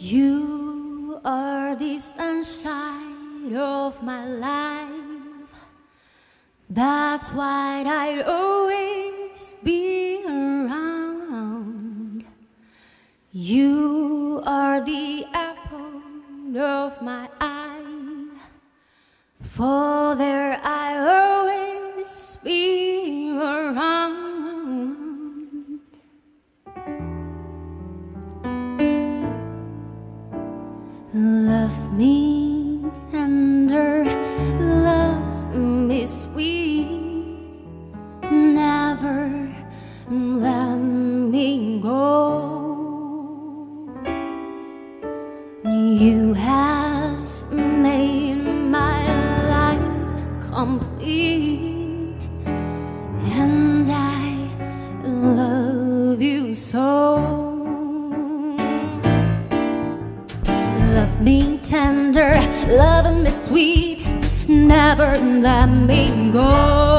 You are the sunshine of my life. That's why I'd always be around. You are the apple of my eye. For there I'll always be around. Love me tender, love me sweet, never let me go. You have made my life complete, and I love you so. Love me tender, love me sweet, never let me go.